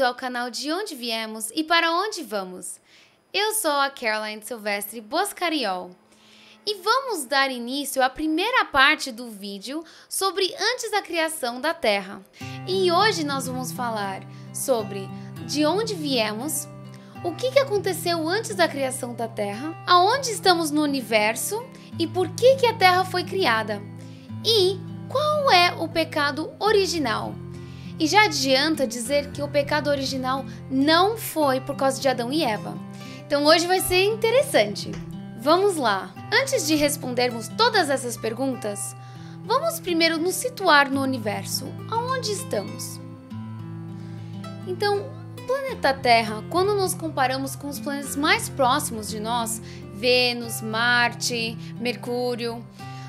ao canal De Onde Viemos e Para Onde Vamos. Eu sou a Caroline Silvestre Boscariol e vamos dar início à primeira parte do vídeo sobre antes da criação da Terra. E hoje nós vamos falar sobre de onde viemos, o que aconteceu antes da criação da Terra, aonde estamos no universo e por que a Terra foi criada, e qual é o pecado original. E já adianta dizer que o pecado original não foi por causa de Adão e Eva. Então hoje vai ser interessante. Vamos lá! Antes de respondermos todas essas perguntas, vamos primeiro nos situar no universo. Aonde estamos? Então, o planeta Terra, quando nos comparamos com os planetas mais próximos de nós, Vênus, Marte, Mercúrio,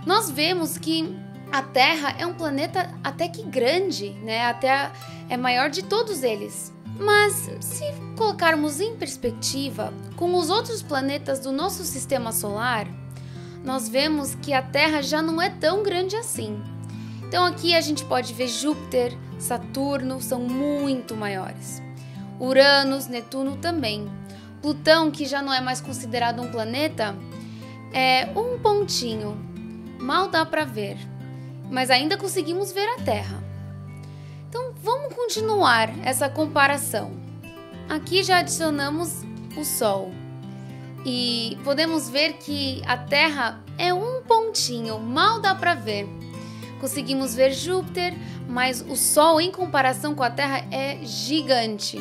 nós vemos que a Terra é um planeta até que grande, né? Até é maior de todos eles. Mas se colocarmos em perspectiva com os outros planetas do nosso sistema solar, nós vemos que a Terra já não é tão grande assim. Então aqui a gente pode ver Júpiter, Saturno são muito maiores. Uranus, Netuno também. Plutão, que já não é mais considerado um planeta, é um pontinho. Mal dá para ver. Mas ainda conseguimos ver a Terra. Então vamos continuar essa comparação. Aqui já adicionamos o Sol e podemos ver que a Terra é um pontinho, mal dá para ver. Conseguimos ver Júpiter, mas o Sol em comparação com a Terra é gigante.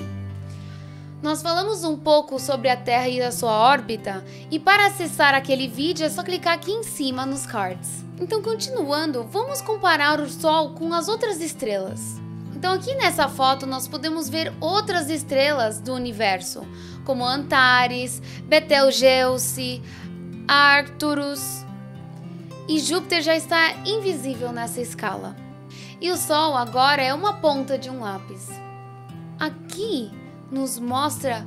Nós falamos um pouco sobre a Terra e a sua órbita, e para acessar aquele vídeo é só clicar aqui em cima nos cards. Então, continuando, vamos comparar o Sol com as outras estrelas. Então, aqui nessa foto nós podemos ver outras estrelas do universo, como Antares, Betelgeuse, Arcturus, e Júpiter já está invisível nessa escala. E o Sol agora é uma ponta de um lápis. Aqui nos mostra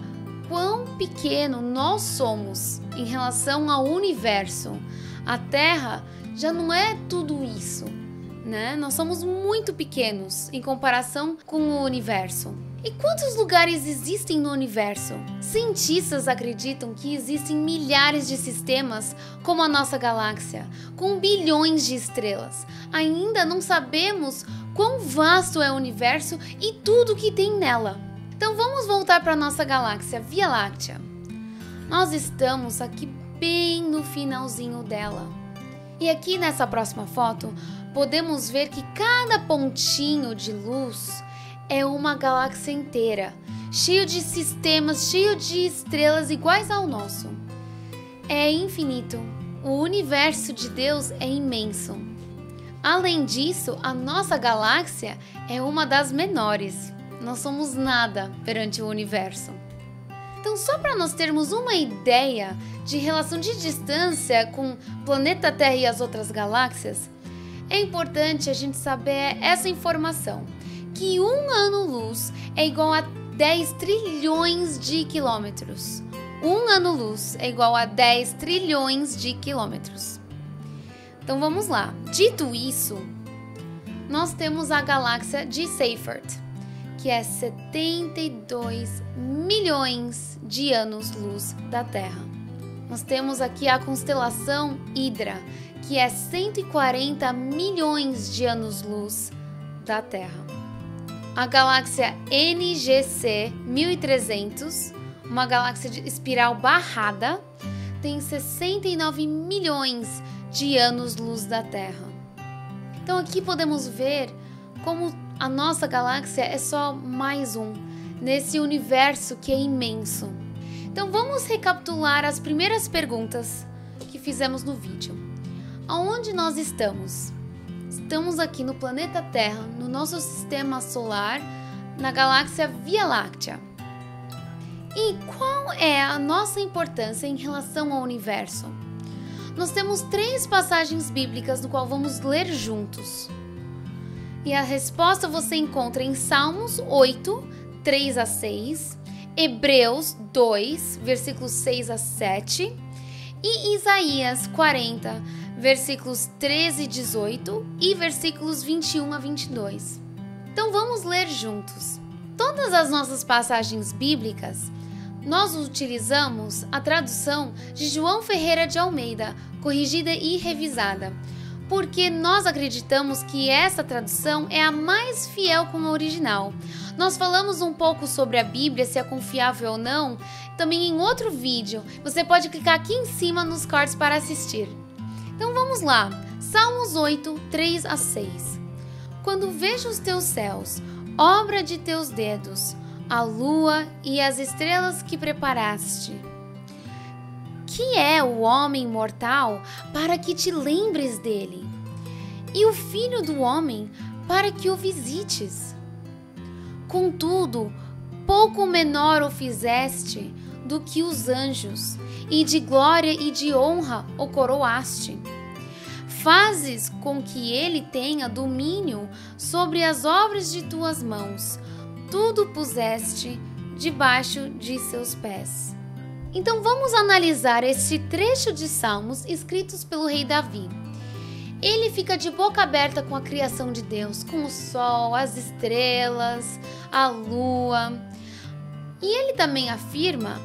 quão pequeno nós somos em relação ao universo. A Terra já não é tudo isso, né? Nós somos muito pequenos em comparação com o universo. E quantos lugares existem no universo? Cientistas acreditam que existem milhares de sistemas como a nossa galáxia, com bilhões de estrelas. Ainda não sabemos quão vasto é o universo e tudo que tem nela. Então vamos voltar para a nossa galáxia Via Láctea. Nós estamos aqui bem no finalzinho dela. E aqui nessa próxima foto, podemos ver que cada pontinho de luz é uma galáxia inteira, cheio de sistemas, cheio de estrelas iguais ao nosso. É infinito. O universo de Deus é imenso. Além disso, a nossa galáxia é uma das menores. Nós somos nada perante o universo. Então, só para nós termos uma ideia de relação de distância com o planeta Terra e as outras galáxias, é importante a gente saber essa informação, que um ano-luz é igual a 10 trilhões de quilômetros. Um ano-luz é igual a 10 trilhões de quilômetros. Então, vamos lá. Dito isso, nós temos a galáxia de Seyfert, que é 72 milhões de anos-luz da Terra. Nós temos aqui a constelação Hidra, que é 140 milhões de anos-luz da Terra. A galáxia NGC 1300, uma galáxia de espiral barrada, tem 69 milhões de anos-luz da Terra. Então aqui podemos ver como a nossa galáxia é só mais um nesse universo que é imenso. Então vamos recapitular as primeiras perguntas que fizemos no vídeo. Aonde nós estamos? Estamos aqui no planeta Terra, no nosso sistema solar, na galáxia Via Láctea. E qual é a nossa importância em relação ao universo? Nós temos 3 passagens bíblicas no qual vamos ler juntos. E a resposta você encontra em Salmos 8, 3 a 6, Hebreus 2, versículos 6 a 7 e Isaías 40, versículos 13 e 18 e versículos 21 a 22. Então vamos ler juntos. todas as nossas passagens bíblicas, nós utilizamos a tradução de João Ferreira de Almeida, corrigida e revisada, porque nós acreditamos que essa tradução é a mais fiel com a original. Nós falamos um pouco sobre a Bíblia, se é confiável ou não, também em outro vídeo. Você pode clicar aqui em cima nos cards para assistir. Então vamos lá, Salmos 8, 3 a 6. Quando vejo os teus céus, obra de teus dedos, a lua e as estrelas que preparaste. Que é o homem mortal para que te lembres dele, e o filho do homem para que o visites? Contudo, pouco menor o fizeste do que os anjos, e de glória e de honra o coroaste. Fazes com que ele tenha domínio sobre as obras de tuas mãos. Tudo puseste debaixo de seus pés. Então vamos analisar este trecho de Salmos escritos pelo rei Davi. Ele fica de boca aberta com a criação de Deus, com o sol, as estrelas, a lua. E ele também afirma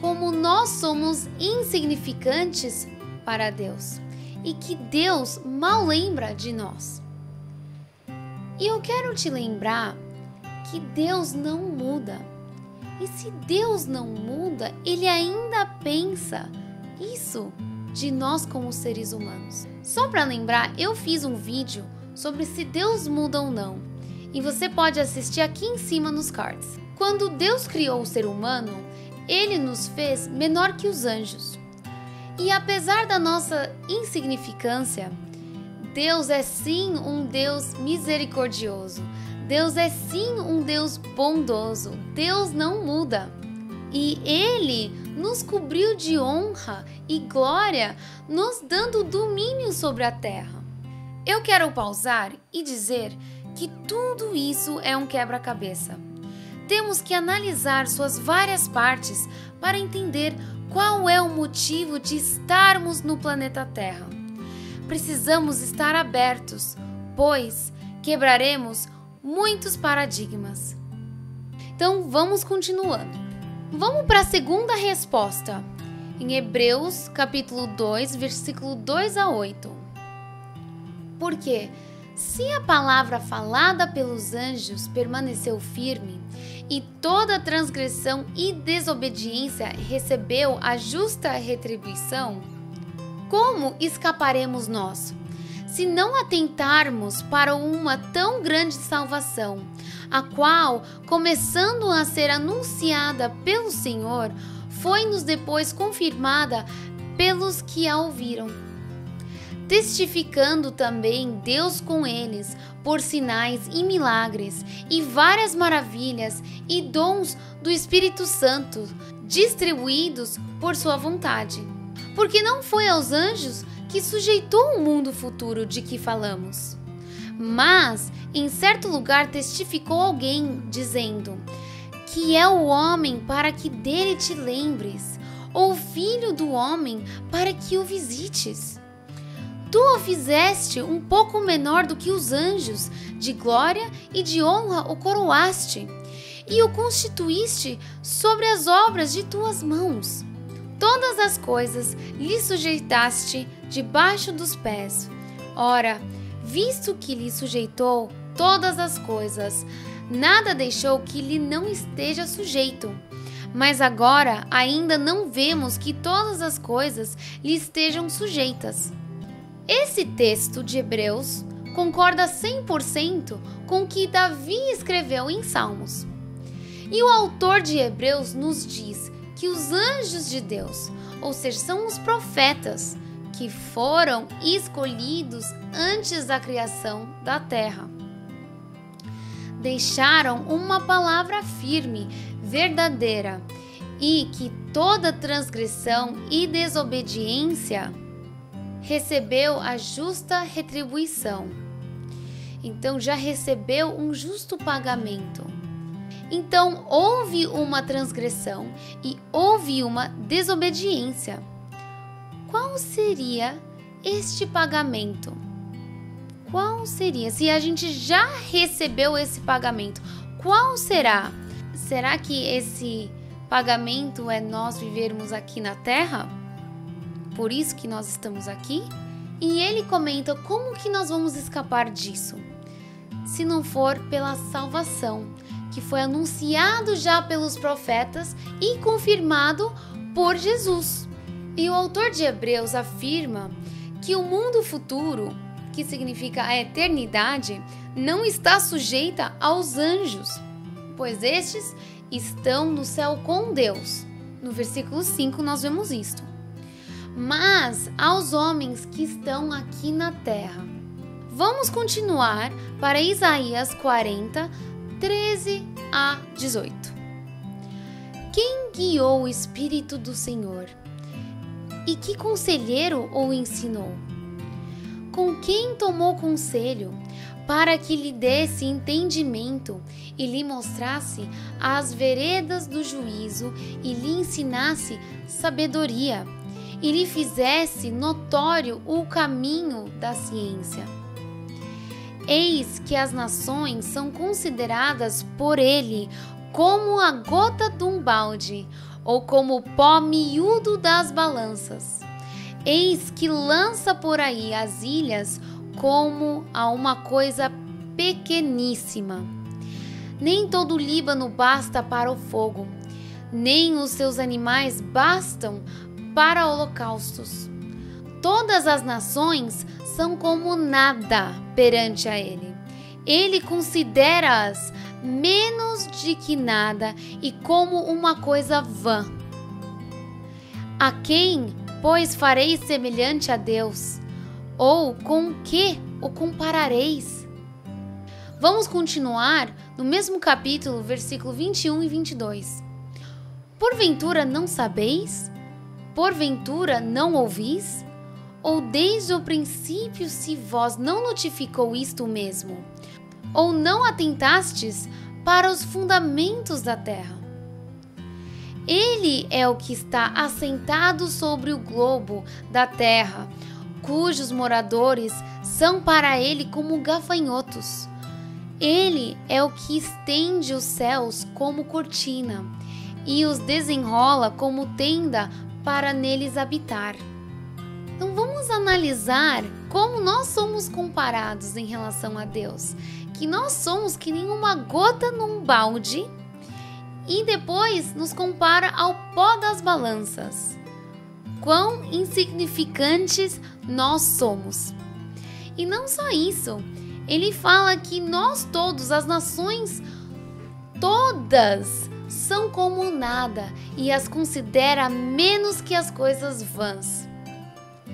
como nós somos insignificantes para Deus e que Deus mal lembra de nós. E eu quero te lembrar que Deus não muda. E se Deus não muda, Ele ainda pensa isso de nós como seres humanos. Só para lembrar, eu fiz um vídeo sobre se Deus muda ou não. E você pode assistir aqui em cima nos cards. Quando Deus criou o ser humano, Ele nos fez menor que os anjos. E apesar da nossa insignificância, Deus é sim um Deus misericordioso. Deus é sim um Deus bondoso. Deus não muda. E Ele nos cobriu de honra e glória, nos dando domínio sobre a terra. Eu quero pausar e dizer que tudo isso é um quebra-cabeça. Temos que analisar suas várias partes para entender qual é o motivo de estarmos no planeta Terra. Precisamos estar abertos, pois quebraremos muitos paradigmas. Então vamos continuando. Vamos para a segunda resposta, em Hebreus capítulo 2, versículo 2 a 8. Porque se a palavra falada pelos anjos permaneceu firme, e toda transgressão e desobediência recebeu a justa retribuição, como escaparemos nós, se não atentarmos para uma tão grande salvação, a qual, começando a ser anunciada pelo Senhor, foi-nos depois confirmada pelos que a ouviram? Testificando também Deus com eles por sinais e milagres e várias maravilhas e dons do Espírito Santo distribuídos por sua vontade. Porque não foi aos anjos que sujeitou o mundo futuro de que falamos. Mas em certo lugar testificou alguém, dizendo: que é o homem para que dele te lembres, ou o filho do homem para que o visites. Tu o fizeste um pouco menor do que os anjos, de glória e de honra o coroaste, e o constituíste sobre as obras de tuas mãos. Todas as coisas lhe sujeitaste debaixo dos pés. Ora, visto que lhe sujeitou todas as coisas, nada deixou que lhe não esteja sujeito. Mas agora ainda não vemos que todas as coisas lhe estejam sujeitas. Esse texto de Hebreus concorda 100% com o que Davi escreveu em Salmos. E o autor de Hebreus nos diz que os anjos de Deus, ou seja, são os profetas, que foram escolhidos antes da criação da terra, deixaram uma palavra firme, verdadeira, e que toda transgressão e desobediência recebeu a justa retribuição. Então já recebeu um justo pagamento. Então houve uma transgressão e houve uma desobediência. Qual seria este pagamento? Qual seria? Se a gente já recebeu esse pagamento, qual será? Será que esse pagamento é nós vivermos aqui na terra? Por isso que nós estamos aqui? E ele comenta como que nós vamos escapar disso, se não for pela salvação, que foi anunciado já pelos profetas e confirmado por Jesus. E o autor de Hebreus afirma que o mundo futuro, que significa a eternidade, não está sujeita aos anjos, pois estes estão no céu com Deus. No versículo 5 nós vemos isto. Mas aos homens que estão aqui na terra. Vamos continuar para Isaías 40, 13 a 18. Quem guiou o Espírito do Senhor? E que conselheiro o ensinou? Com quem tomou conselho, para que lhe desse entendimento e lhe mostrasse as veredas do juízo e lhe ensinasse sabedoria e lhe fizesse notório o caminho da ciência? Eis que as nações são consideradas por ele como a gota de um balde, ou como o pó miúdo das balanças. Eis que lança por aí as ilhas como a uma coisa pequeníssima. Nem todo o Líbano basta para o fogo, nem os seus animais bastam para holocaustos. Todas as nações são como nada perante a ele. Ele considera-as menos de que nada e como uma coisa vã. A quem, pois, fareis semelhante a Deus? Ou com que o comparareis? Vamos continuar no mesmo capítulo, versículo 21 e 22. Porventura não sabeis? Porventura não ouvis? Ou desde o princípio se vós não notificou isto mesmo? Ou não atentastes para os fundamentos da terra? Ele é o que está assentado sobre o globo da terra, cujos moradores são para ele como gafanhotos. Ele é o que estende os céus como cortina e os desenrola como tenda para neles habitar. Então vamos analisar como nós somos comparados em relação a Deus, que nós somos que nem uma gota num balde, e depois nos compara ao pó das balanças. Quão insignificantes nós somos. E não só isso, ele fala que nós todos, as nações todas, são como nada e as considera menos que as coisas vãs.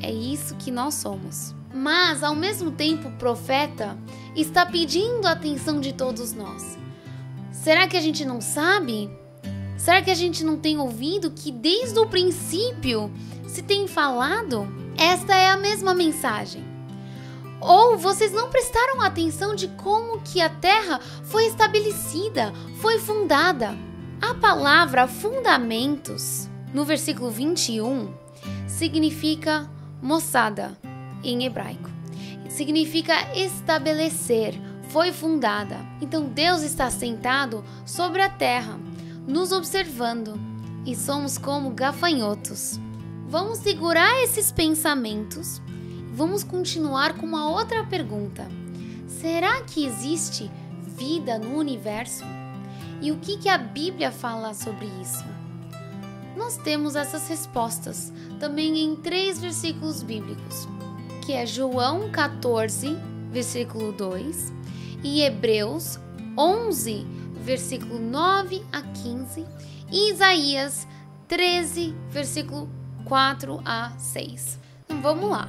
É isso que nós somos. Mas, ao mesmo tempo, o profeta está pedindo a atenção de todos nós. Será que a gente não sabe? Será que a gente não tem ouvido que desde o princípio se tem falado? Esta é a mesma mensagem. Ou vocês não prestaram atenção de como que a terra foi estabelecida, foi fundada? A palavra fundamentos, no versículo 21, significa moçada em hebraico. Significa estabelecer, foi fundada. Então Deus está sentado sobre a terra, nos observando, e somos como gafanhotos. Vamos segurar esses pensamentos. Vamos continuar com uma outra pergunta. Será que existe vida no universo? E o que a Bíblia fala sobre isso? Nós temos essas respostas também em 3 versículos bíblicos, que é João 14, versículo 2, e Hebreus 11, versículo 9 a 15, e Isaías 13, versículo 4 a 6. Então vamos lá.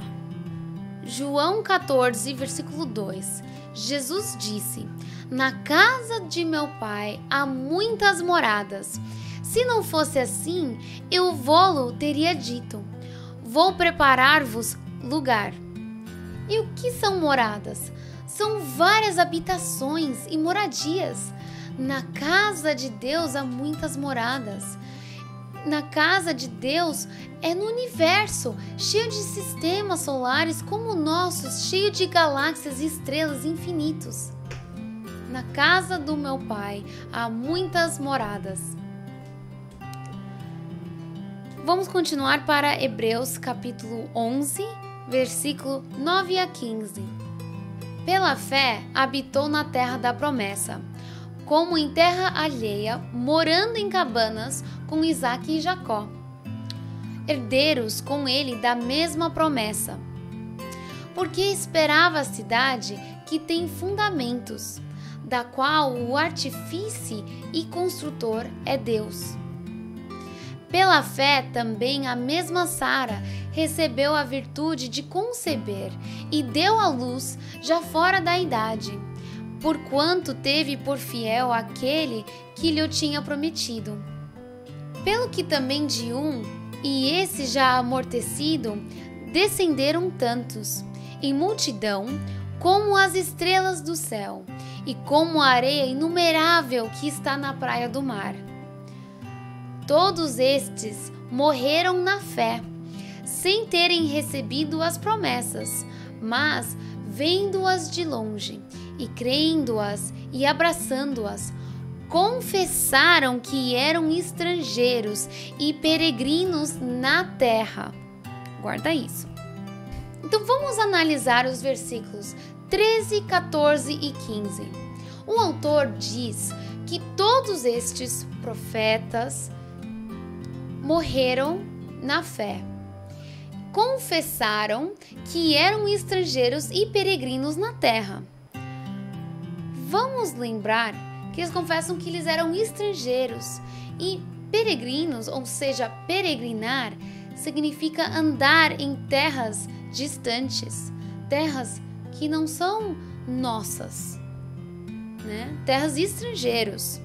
João 14, versículo 2. Jesus disse: na casa de meu pai há muitas moradas. Se não fosse assim, eu vô-lo teria dito. Vou preparar-vos lugar. E o que são moradas? São várias habitações e moradias. Na casa de Deus há muitas moradas. Na casa de Deus é no universo, cheio de sistemas solares como o nosso, cheio de galáxias e estrelas infinitos. na casa do meu pai há muitas moradas. Vamos continuar para Hebreus capítulo 11, versículo 9 a 15. Pela fé habitou na terra da promessa, como em terra alheia, morando em cabanas com Isaque e Jacó, herdeiros com ele da mesma promessa. Porque esperava a cidade que tem fundamentos, da qual o artífice e construtor é Deus. Pela fé também a mesma Sara recebeu a virtude de conceber e deu à luz já fora da idade, porquanto teve por fiel aquele que lhe tinha prometido. Pelo que também de um, e esse já amortecido, descenderam tantos, em multidão, como as estrelas do céu, e como a areia inumerável que está na praia do mar. Todos estes morreram na fé, sem terem recebido as promessas, mas vendo-as de longe, e crendo-as e abraçando-as, confessaram que eram estrangeiros e peregrinos na terra. Guarda isso. Então vamos analisar os versículos 13, 14 e 15. O autor diz que todos estes profetas morreram na fé. Confessaram que eram estrangeiros e peregrinos na terra. Vamos lembrar que eles confessam que eles eram estrangeiros e peregrinos, ou seja, peregrinar, significa andar em terras distantes, terras que não são nossas, né? Terras de estrangeiros.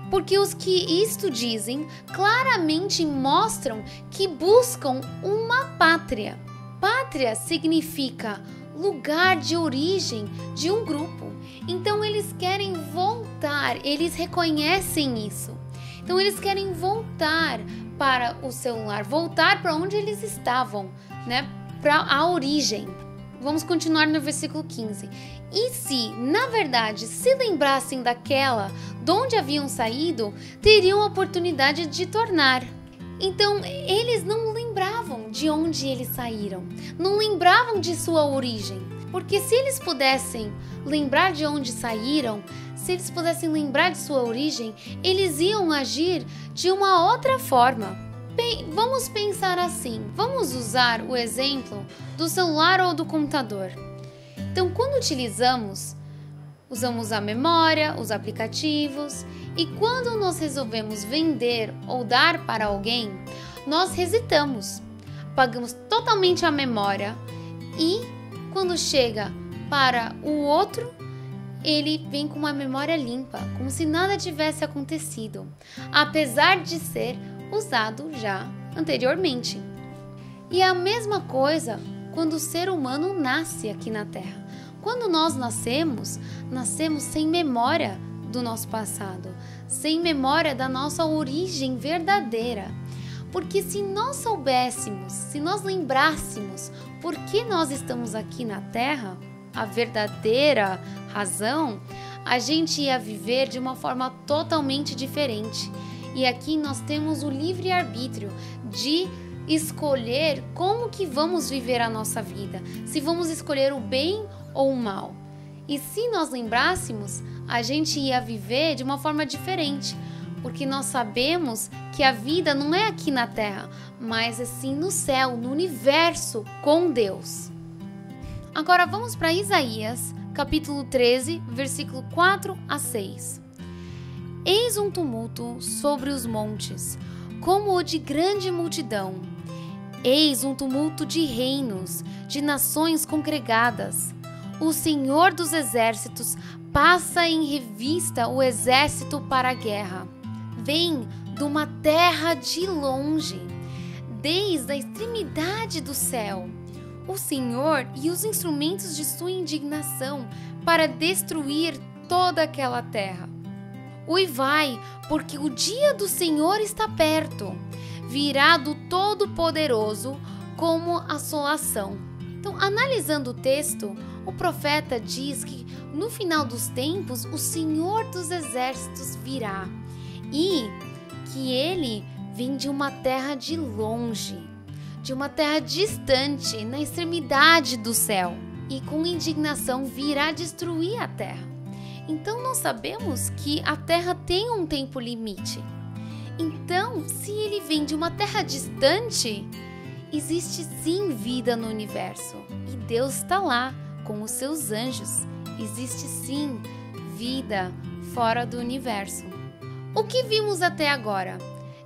Porque os que isto dizem claramente mostram que buscam uma pátria. Pátria significa lugar de origem de um grupo. Então eles querem voltar, eles reconhecem isso. Então eles querem voltar para o seu lar, voltar para onde eles estavam, né? Para a origem. Vamos continuar no versículo 15. E se, na verdade, se lembrassem daquela de onde haviam saído, teriam a oportunidade de tornar. Então, eles não lembravam de onde eles saíram, não lembravam de sua origem. Porque se eles pudessem lembrar de onde saíram, se eles pudessem lembrar de sua origem, eles iam agir de uma outra forma. Bem, vamos pensar assim, vamos usar o exemplo do celular ou do computador. Então, quando usamos a memória, os aplicativos, e quando nós resolvemos vender ou dar para alguém, nós resetamos, apagamos totalmente a memória e quando chega para o outro, ele vem com uma memória limpa, como se nada tivesse acontecido, apesar de ser usado já anteriormente. E é a mesma coisa quando o ser humano nasce aqui na Terra. Quando nós nascemos sem memória do nosso passado, sem memória da nossa origem verdadeira. Porque se nós soubéssemos, se nós lembrássemos por que nós estamos aqui na Terra, a verdadeira razão, a gente ia viver de uma forma totalmente diferente. E aqui nós temos o livre-arbítrio de escolher como que vamos viver a nossa vida, se vamos escolher o bem ou o mal. E se nós lembrássemos, a gente ia viver de uma forma diferente, porque nós sabemos que a vida não é aqui na Terra, mas assim no céu, no universo, com Deus. Agora vamos para Isaías, capítulo 13, versículo 4 a 6. Eis um tumulto sobre os montes, como o de grande multidão. Eis um tumulto de reinos, de nações congregadas. O Senhor dos exércitos passa em revista o exército para a guerra. Vem de uma terra de longe, desde a extremidade do céu. O Senhor e os instrumentos de sua indignação para destruir toda aquela terra. Uivai, porque o dia do Senhor está perto. Virá do Todo-Poderoso como assolação. Então, analisando o texto, o profeta diz que no final dos tempos o Senhor dos Exércitos virá e que ele vem de uma terra de longe, de uma terra distante, na extremidade do céu, e com indignação virá destruir a terra. Então nós sabemos que a terra tem um tempo limite. Então, se ele vem de uma terra distante, existe sim vida no universo. E Deus está lá com os seus anjos. Existe sim vida fora do universo. O que vimos até agora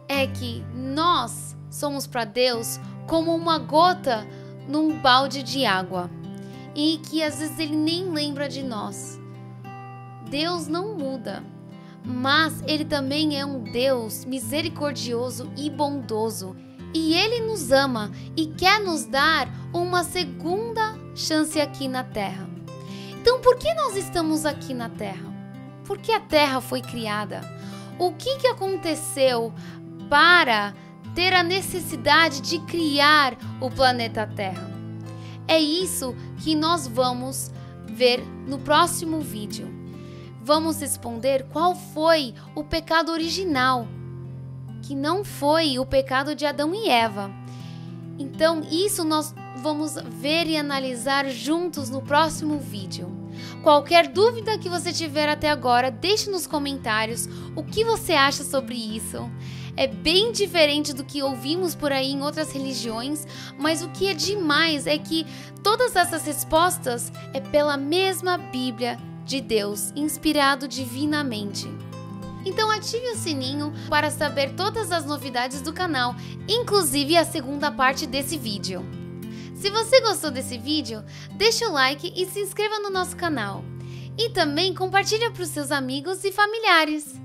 é que nós somos para Deus como uma gota num balde de água. E que às vezes ele nem lembra de nós. Deus não muda. Mas Ele também é um Deus misericordioso e bondoso. E Ele nos ama e quer nos dar uma segunda chance aqui na Terra. Então, por que nós estamos aqui na Terra? Por que a Terra foi criada? O que aconteceu para ter a necessidade de criar o planeta Terra? É isso que nós vamos ver no próximo vídeo. Vamos responder qual foi o pecado original, que não foi o pecado de Adão e Eva. Então, isso nós vamos ver e analisar juntos no próximo vídeo. Qualquer dúvida que você tiver até agora, deixe nos comentários o que você acha sobre isso. É bem diferente do que ouvimos por aí em outras religiões, mas o que é demais é que todas essas respostas é pela mesma Bíblia de Deus, inspirado divinamente. Então ative o sininho para saber todas as novidades do canal, inclusive a segunda parte desse vídeo. Se você gostou desse vídeo, deixe o like e se inscreva no nosso canal. E também compartilhe para os seus amigos e familiares.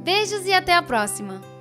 Beijos e até a próxima!